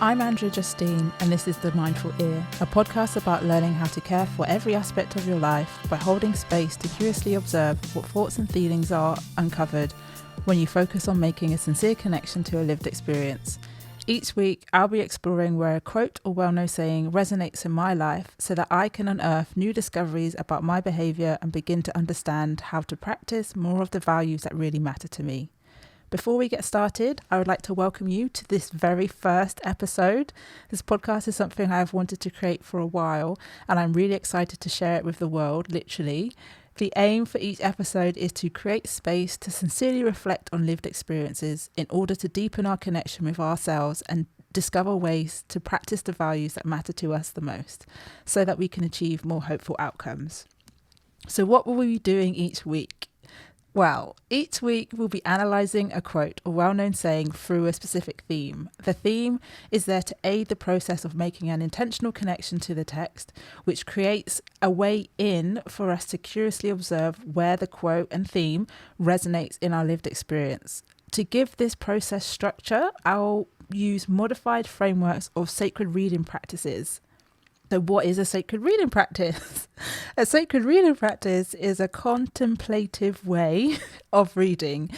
I'm Andrea Justine, and this is The Mindful Ear, a podcast about learning how to care for every aspect of your life by holding space to curiously observe what thoughts and feelings are uncovered when you focus on making a sincere connection to a lived experience. Each week, I'll be exploring where a quote or well-known saying resonates in my life so that I can unearth new discoveries about my behaviour and begin to understand how to practice more of the values that really matter to me. Before we get started, I would like to welcome you to this very first episode. This podcast is something I've wanted to create for a while, and I'm really excited to share it with the world, literally. The aim for each episode is to create space to sincerely reflect on lived experiences in order to deepen our connection with ourselves and discover ways to practice the values that matter to us the most, so that we can achieve more hopeful outcomes. So what will we be doing each week? Well, each week we'll be analysing a quote or well-known saying through a specific theme. The theme is there to aid the process of making an intentional connection to the text, which creates a way in for us to curiously observe where the quote and theme resonates in our lived experience. To give this process structure, I'll use modified frameworks of sacred reading practices. So what is a sacred reading practice? A sacred reading practice is a contemplative way of reading,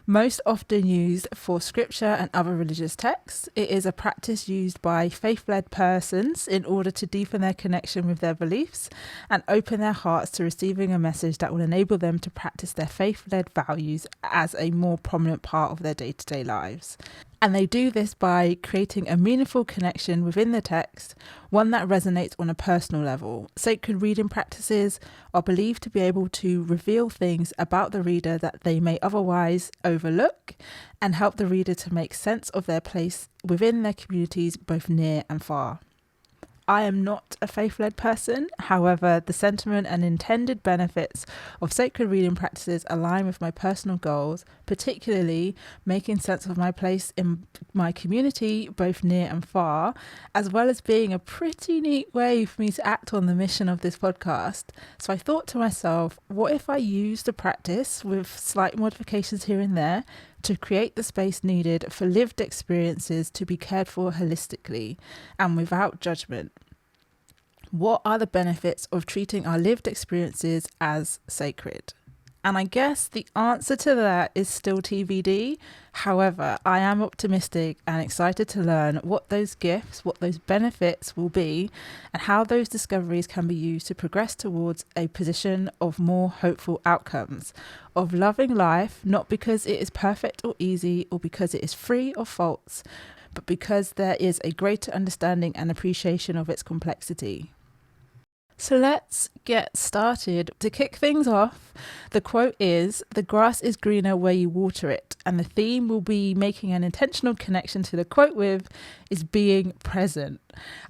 most often used for scripture and other religious texts. It is a practice used by faith-led persons in order to deepen their connection with their beliefs and open their hearts to receiving a message that will enable them to practice their faith-led values as a more prominent part of their day-to-day lives. And they do this by creating a meaningful connection within the text, one that resonates on a personal level. Sacred reading practices are believed to be able to reveal things about the reader that they may otherwise overlook and help the reader to make sense of their place within their communities, both near and far. I am not a faith-led person. However, the sentiment and intended benefits of sacred reading practices align with my personal goals, particularly making sense of my place in my community, both near and far, as well as being a pretty neat way for me to act on the mission of this podcast. So I thought to myself, what if I use the practice with slight modifications here and there to create the space needed for lived experiences to be cared for holistically and without judgment? What are the benefits of treating our lived experiences as sacred? And I guess the answer to that is still TBD. However, I am optimistic and excited to learn what those gifts, what those benefits will be, and how those discoveries can be used to progress towards a position of more hopeful outcomes, of loving life, not because it is perfect or easy or because it is free of faults, but because there is a greater understanding and appreciation of its complexity. So let's get started. To kick things off, the quote is, "The grass is greener where you water it." And the theme we'll be making an intentional connection to the quote with is being present.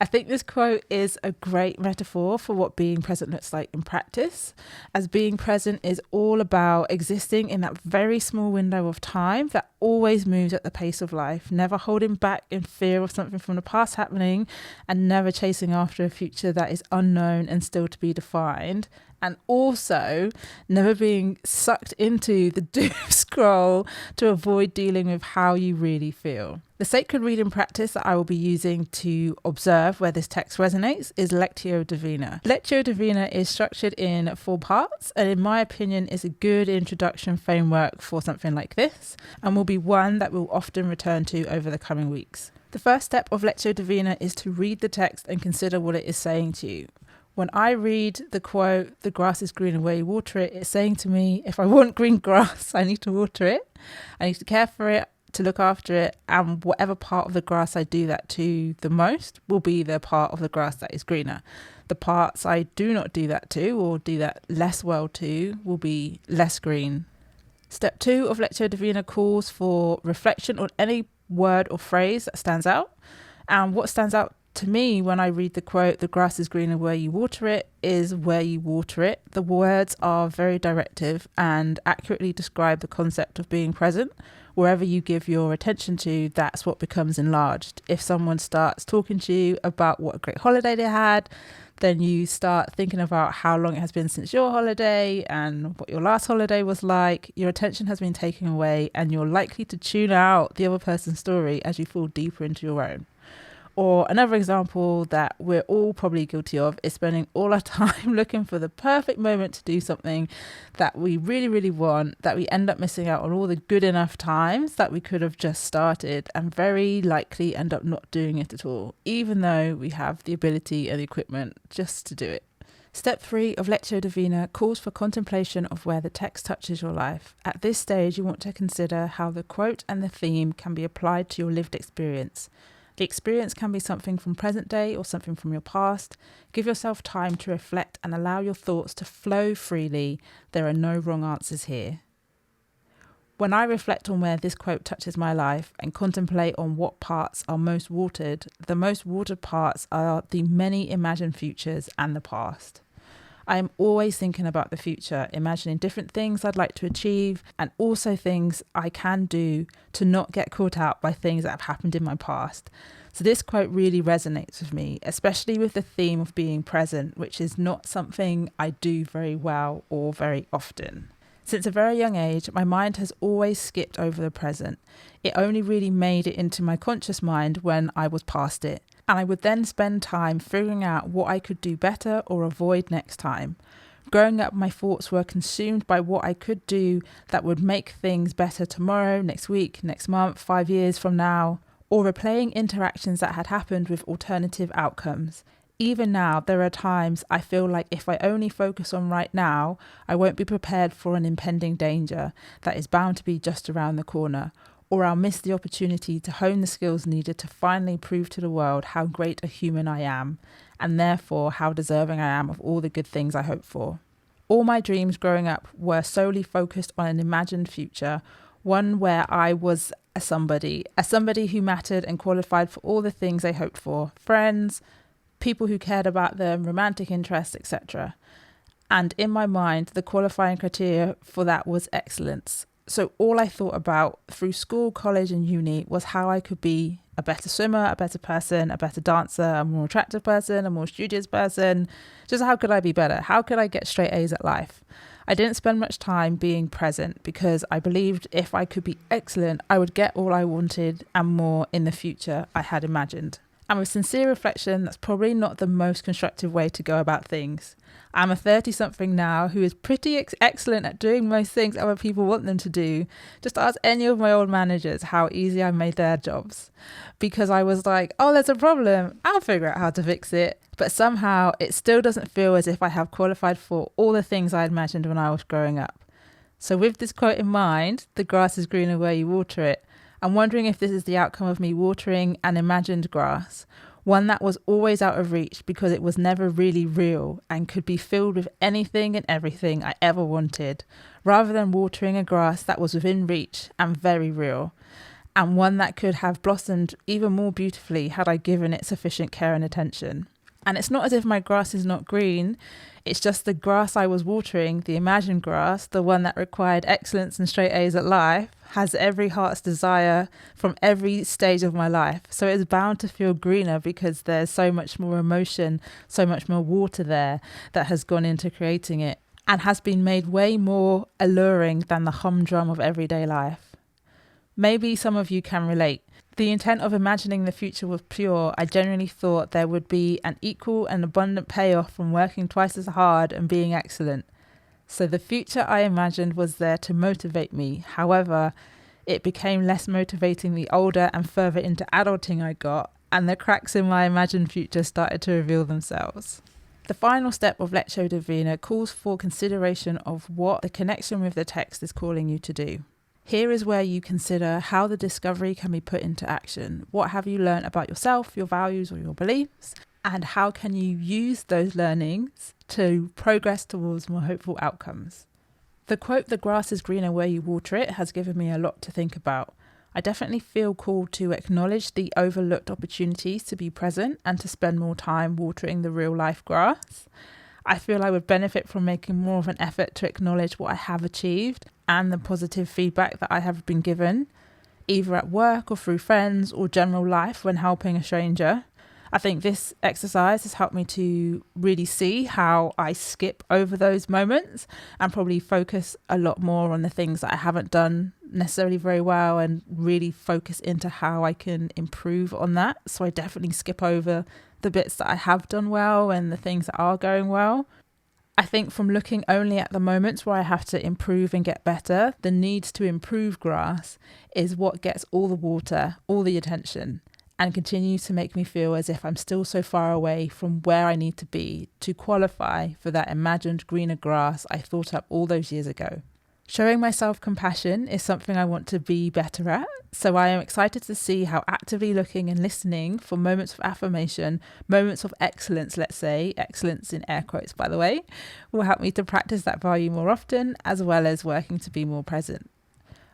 I think this quote is a great metaphor for what being present looks like in practice, as being present is all about existing in that very small window of time that always moves at the pace of life, never holding back in fear of something from the past happening, and never chasing after a future that is unknown and still to be defined. And also never being sucked into the doom scroll to avoid dealing with how you really feel. The sacred reading practice that I will be using to observe where this text resonates is Lectio Divina. Lectio Divina is structured in 4 parts and in my opinion is a good introduction framework for something like this and will be one that we'll often return to over the coming weeks. The first step of Lectio Divina is to read the text and consider what it is saying to you. When I read the quote, "The grass is greener where you water it," it's saying to me, if I want green grass, I need to water it. I need to care for it, to look after it, and whatever part of the grass I do that to the most will be the part of the grass that is greener. The parts I do not do that to or do that less well to will be less green. Step 2 of Lectio Divina calls for reflection on any word or phrase that stands out. And what stands out to me when I read the quote, "The grass is greener where you water it," is where you water it. The words are very directive and accurately describe the concept of being present. Wherever you give your attention to, that's what becomes enlarged. If someone starts talking to you about what a great holiday they had, then you start thinking about how long it has been since your holiday and what your last holiday was like. Your attention has been taken away and you're likely to tune out the other person's story as you fall deeper into your own. Or another example that we're all probably guilty of is spending all our time looking for the perfect moment to do something that we really, really want, that we end up missing out on all the good enough times that we could have just started, and very likely end up not doing it at all, even though we have the ability and the equipment just to do it. Step 3 of Lectio Divina calls for contemplation of where the text touches your life. At this stage, you want to consider how the quote and the theme can be applied to your lived experience. The experience can be something from present day or something from your past. Give yourself time to reflect and allow your thoughts to flow freely. There are no wrong answers here. When I reflect on where this quote touches my life and contemplate on what parts are most watered, the most watered parts are the many imagined futures and the past. I am always thinking about the future, imagining different things I'd like to achieve and also things I can do to not get caught out by things that have happened in my past. So this quote really resonates with me, especially with the theme of being present, which is not something I do very well or very often. Since a very young age, my mind has always skipped over the present. It only really made it into my conscious mind when I was past it. And I would then spend time figuring out what I could do better or avoid next time. Growing up, my thoughts were consumed by what I could do that would make things better tomorrow, next week, next month, 5 years from now, or replaying interactions that had happened with alternative outcomes. Even now, there are times I feel like if I only focus on right now, I won't be prepared for an impending danger that is bound to be just around the corner, or I'll miss the opportunity to hone the skills needed to finally prove to the world how great a human I am, and therefore how deserving I am of all the good things I hope for. All my dreams growing up were solely focused on an imagined future, one where I was a somebody who mattered and qualified for all the things I hoped for: friends, people who cared about them, romantic interests, etc. And in my mind, the qualifying criteria for that was excellence. So all I thought about through school, college and uni was how I could be a better swimmer, a better person, a better dancer, a more attractive person, a more studious person. Just how could I be better? How could I get straight A's at life? I didn't spend much time being present because I believed if I could be excellent, I would get all I wanted and more in the future I had imagined. And with sincere reflection, that's probably not the most constructive way to go about things. I'm a 30-something now who is pretty excellent at doing most things other people want them to do. Just ask any of my old managers how easy I made their jobs. Because I was like, oh, there's a problem, I'll figure out how to fix it. But somehow it still doesn't feel as if I have qualified for all the things I imagined when I was growing up. So with this quote in mind, the grass is greener where you water it, I'm wondering if this is the outcome of me watering an imagined grass, one that was always out of reach because it was never really real and could be filled with anything and everything I ever wanted, rather than watering a grass that was within reach and very real, and one that could have blossomed even more beautifully had I given it sufficient care and attention. And it's not as if my grass is not green, it's just the grass I was watering, the imagined grass, the one that required excellence and straight A's at life, has every heart's desire from every stage of my life. So it's bound to feel greener because there's so much more emotion, so much more water there that has gone into creating it and has been made way more alluring than the humdrum of everyday life. Maybe some of you can relate. The intent of imagining the future was pure. I genuinely thought there would be an equal and abundant payoff from working twice as hard and being excellent. So the future I imagined was there to motivate me. However, it became less motivating the older and further into adulting I got, and the cracks in my imagined future started to reveal themselves. The final step of Lectio Divina calls for consideration of what the connection with the text is calling you to do. Here is where you consider how the discovery can be put into action. What have you learned about yourself, your values or your beliefs? And how can you use those learnings to progress towards more hopeful outcomes? The quote, "The grass is greener where you water it," has given me a lot to think about. I definitely feel called to acknowledge the overlooked opportunities to be present and to spend more time watering the real life grass. I feel I would benefit from making more of an effort to acknowledge what I have achieved and the positive feedback that I have been given, either at work or through friends or general life when helping a stranger. I think this exercise has helped me to really see how I skip over those moments and probably focus a lot more on the things that I haven't done necessarily very well and really focus into how I can improve on that. So I definitely skip over the bits that I have done well and the things that are going well. I think from looking only at the moments where I have to improve and get better, the needs to improve grass is what gets all the water, all the attention, and continues to make me feel as if I'm still so far away from where I need to be to qualify for that imagined greener grass I thought up all those years ago. Showing myself compassion is something I want to be better at, so I am excited to see how actively looking and listening for moments of affirmation, moments of excellence, let's say, excellence in air quotes by the way, will help me to practice that value more often, as well as working to be more present.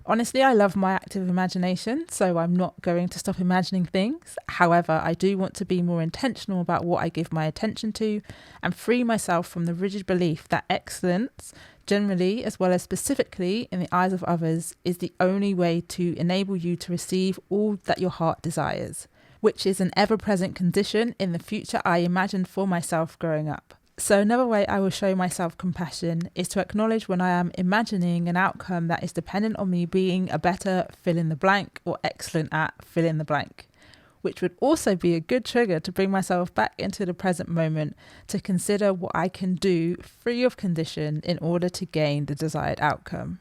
Honestly, I love my active imagination, so I'm not going to stop imagining things. However, I do want to be more intentional about what I give my attention to and free myself from the rigid belief that excellence, generally as well as specifically in the eyes of others, is the only way to enable you to receive all that your heart desires, which is an ever-present condition in the future I imagined for myself growing up. So another way I will show myself compassion is to acknowledge when I am imagining an outcome that is dependent on me being a better fill in the blank or excellent at fill in the blank, which would also be a good trigger to bring myself back into the present moment to consider what I can do free of condition in order to gain the desired outcome.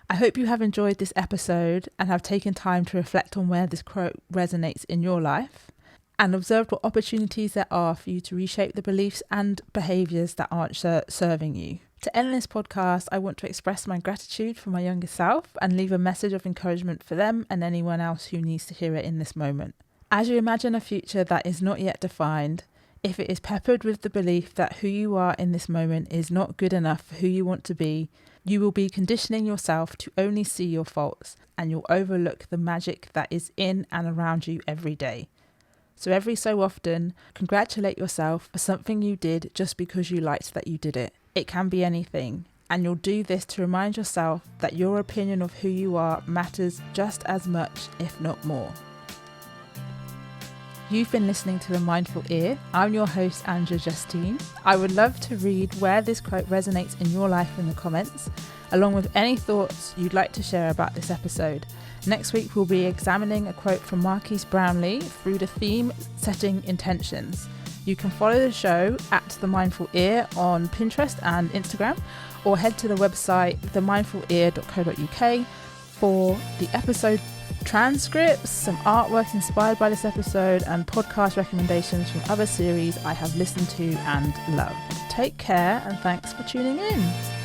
I hope you have enjoyed this episode and have taken time to reflect on where this quote resonates in your life, and observed what opportunities there are for you to reshape the beliefs and behaviours that aren't serving you. To end this podcast, I want to express my gratitude for my younger self and leave a message of encouragement for them and anyone else who needs to hear it in this moment. As you imagine a future that is not yet defined, if it is peppered with the belief that who you are in this moment is not good enough for who you want to be, you will be conditioning yourself to only see your faults, and you'll overlook the magic that is in and around you every day. So every so often, congratulate yourself for something you did just because you liked that you did it. It can be anything, and you'll do this to remind yourself that your opinion of who you are matters just as much, if not more. You've been listening to The Mindful Ear. I'm your host, Andrea Justine. I would love to read where this quote resonates in your life in the comments, along with any thoughts you'd like to share about this episode. Next week, we'll be examining a quote from Marquise Brownlee through the theme Setting Intentions. You can follow the show at The Mindful Ear on Pinterest and Instagram, or head to the website themindfulear.co.uk for the episode transcripts, some artwork inspired by this episode, and podcast recommendations from other series I have listened to and loved. Take care, and thanks for tuning in.